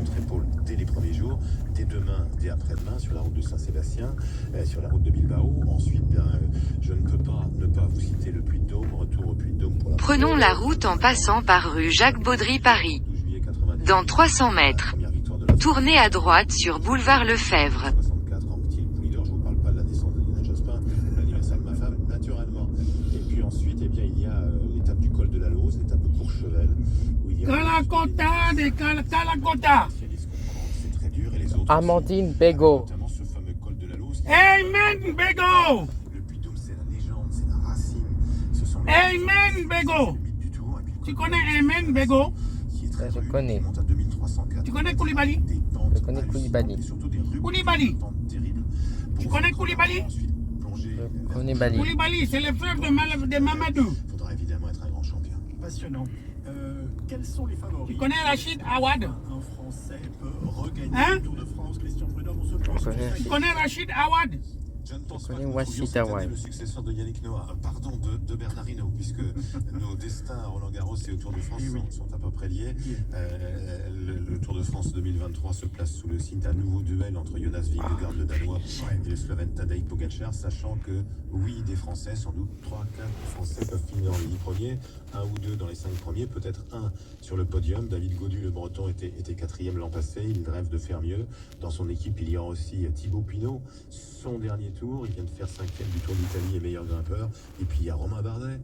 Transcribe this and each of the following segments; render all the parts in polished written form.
contre-épaule dès les premiers jours, dès demain, dès après-demain, sur la route de Saint-Sébastien, sur la route de Bilbao. Ensuite, je ne peux pas ne pas vous citer le Puy-de-Dôme, retour au Puy-de-Dôme pour la... Prenons la route en passant par rue Jacques-Baudry, Paris. Dans 300 mètres, tournez à droite sur boulevard Lefebvre. 64 en petit leader, je vous parle pas de la naissance de Lionel Jospin, l'anniversaire de ma femme, naturellement. Et puis ensuite, eh bien, il y a l'étape du col de la Lose, l'étape de Courchevel, où il y a... Calacota. C'est très dur, et les autres... Amandine Bégaud. Notamment ce fameux col de la Lose. Amen, Bego. Le Puy-de-Dôme, c'est la légende, c'est la racine. Ce sont les... Amen, Bego. le mythe du Tour. Et puis le Tu col de connais la Lose, Amen, Bego? qui est très Je rude, connais. qui monte à 2304. Tu connais Koulibaly? Des pentes Je connais Koulibaly. hallucinantes et surtout des rues, Koulibaly. des pentes terribles. Tu connais Koulibaly? Ensuite, plonger vers... Koulibaly. Koulibaly, c'est le frère de Mamadou. Il faudra évidemment être un grand champion. Passionnant. Quels sont les favoris? Tu connais Rachid Awad? Un Français peut regagner Hein? le Tour de France. Christian Prudhomme, on se pose Je connais. Tu connais Rachid Awad? Je ne pense pas connais que nous Wassit trouvions cette année Hawaï. le successeur de Yannick Noah, de Bernard Hinault, puisque nos destins à Roland-Garros et au Tour de France sont à peu près liés. Le Tour de France 2023 se place sous le signe d'un nouveau duel entre Jonas Vingegaard, le Danois, et le Slovène Tadej Pogacar, sachant que, oui, des Français, sans doute 3, 4 Français peuvent finir dans les 10 premiers, 1 ou 2 dans les 5 premiers, peut-être 1 sur le podium. David Gaudu, le Breton, était 4e l'an passé, il rêve de faire mieux. Dans son équipe, il y aura aussi Thibaut Pinot, son dernier tour, il vient de faire 5e du Tour d'Italie et meilleur grimpeur. Et puis il y a Romain Bardet,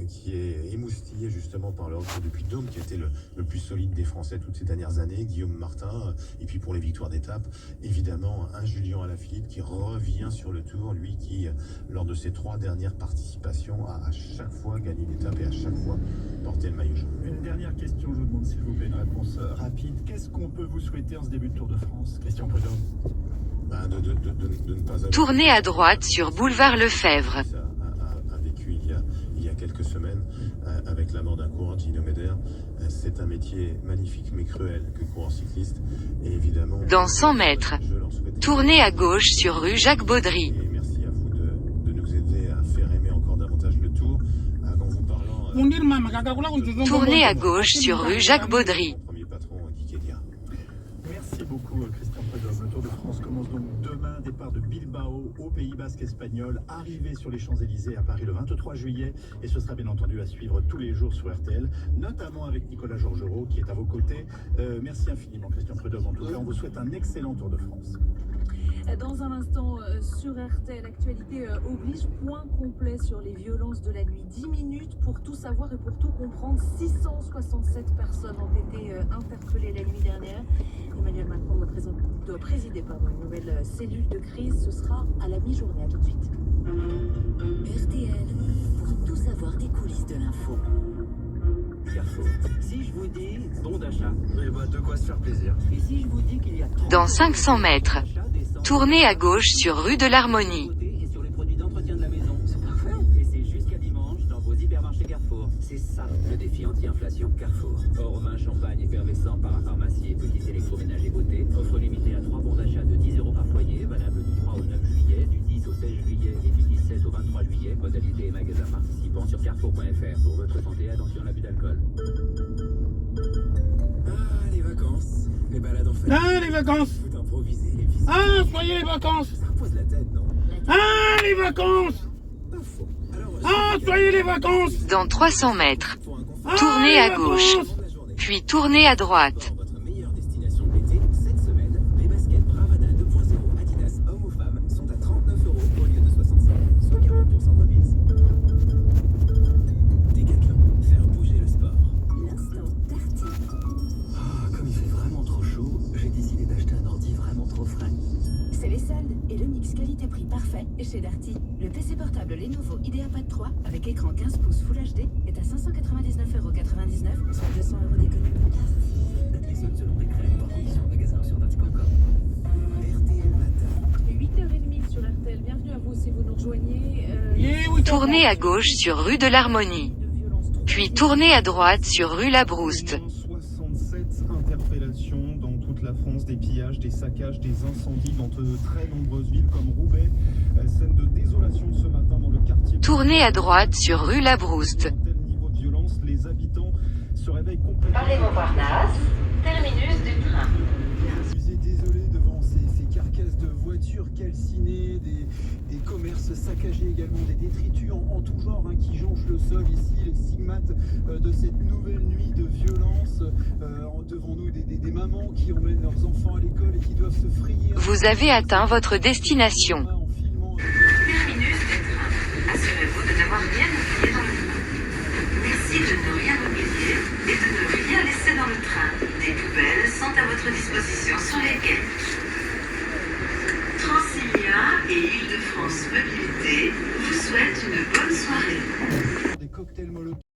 qui est émoustillé justement par le retour du Puy-de-Dôme, qui a été le plus solide des Français toutes ces dernières années, Guillaume Martin. Et puis pour les victoires d'étape, évidemment, un Julien Alaphilippe qui revient sur le Tour, lui qui, lors de ses 3 dernières participations, a à chaque fois gagné une étape et à chaque fois porté le maillot jaune. Une dernière question, je vous demande s'il vous plaît une réponse rapide. Qu'est-ce qu'on peut vous souhaiter en ce début de Tour de France, Christian Prudhomme? De ne pas avoir... Tournez à droite sur boulevard Lefebvre. A vécu il y a quelques semaines avec la mort d'un coureur, Gino Meder. C'est un métier magnifique mais cruel que coureur cycliste. Et évidemment... Dans 100 mètres, je leur souhaite... tournez à gauche sur rue Jacques-Baudry. Et merci à vous de nous aider à faire aimer encore davantage le Tour. En vous parlant... Tournez à gauche sur rue Jacques-Baudry. Premier patron, Guy Kédia. Merci beaucoup, Christian Prudhomme. Le Tour de France commence donc demain. Départ de Bilbao au Pays Basque espagnol. Arrivée sur les Champs-Élysées à Paris le 23 juillet. Et ce sera bien entendu à suivre tous les jours sur RTL, notamment avec Nicolas Georgerot qui est à vos côtés. Merci infiniment, Christian Prudhomme. En tout cas, on vous souhaite un excellent Tour de France. Dans un instant, sur RTL, l'actualité oblige, point complet sur les violences de la nuit. 10 minutes pour tout savoir et pour tout comprendre. 667 personnes ont été interpellées la nuit dernière. Emmanuel Macron doit présider une nouvelle cellule de crise. Ce sera à la mi-journée. À tout de suite. RTL, pour tout savoir des coulisses de l'info. Carrefour. Si je vous dis bon d'achat, de quoi se faire plaisir. Et si je vous dis qu'il y a Dans 500 mètres, tournez à gauche sur rue de l'Harmonie. et sur les produits d'entretien de la maison. C'est parfait. Et c'est jusqu'à dimanche dans vos hypermarchés Carrefour. C'est ça le défi anti-inflation Carrefour. Or, vin, champagne, effervescent, parapharmacie, petits électroménagers beauté. Offre limitée à 3 bons d'achat de 10 € par foyer, valable du 3 au 9 juillet, du 10 au 16 juillet et du 17 au 23 juillet. Modalité et magasins participants sur carrefour.fr. Pour votre santé, attention à l'abus d'alcool. Ah, les vacances. Les balades en famille. Ah, les vacances. Faut improviser les visites. Ah, soyez les vacances. Ça repose la tête, non? Ah, les vacances. Pas faux. Alors, Ah, soyez les vacances. Dans 300 mètres, pour un confort Ah, tournez les à gauche, vacances. de la journée. puis tournez à droite. Votre meilleure destination de l'été, cette semaine, les baskets Bravada 2.0 Adidas hommes ou femmes sont à 39 € au lieu de 65, soit 40% de remise. Décathlon, faire bouger le sport. L'instant Darty. Ah, comme il fait vraiment trop chaud, j'ai décidé d'acheter un ordi vraiment trop frais. C'est les soldes et le mix qualité-prix parfait chez Darty. Le PC portable Lenovo IdeaPad 3 avec écran 15 pouces Full HD est à 599,99 €, soit 200 € d'économie. Les soldes selon décret, par condition en magasin sur darty.com. RTL Matin. 8h30 sur RTL. Bienvenue à vous si vous nous rejoignez. Tournez à gauche sur rue de l'Harmonie. Puis tournez à droite sur rue Labrouste. 67 interpellations dans toute la France, des pillages, des saccages, des incendies dans de très nombreuses villes comme Roubaix. Scène de désolation ce matin dans le quartier. Tournez à droite sur rue Labrouste. Un tel niveau de violence, les habitants se se réveille complètement. Paris-Montparnasse, terminus du train. Je suis désolé devant ces carcasses de voitures calcinées, des commerces saccagés également, des détritus en tout genre qui jonchent le sol ici, les stigmates de cette nouvelle nuit de violence. Devant nous des mamans qui emmènent leurs enfants à l'école et qui doivent se frayer. Vous avez atteint votre destination. Terminus du train. Assurez-vous de n'avoir rien oublié dans le train. Merci de ne rien oublier et de ne rien laisser dans le train. Des poubelles sont à votre disposition sur les quais. Transilien et Île-de-France Mobilité vous souhaitent une bonne soirée. Des cocktails Molotov.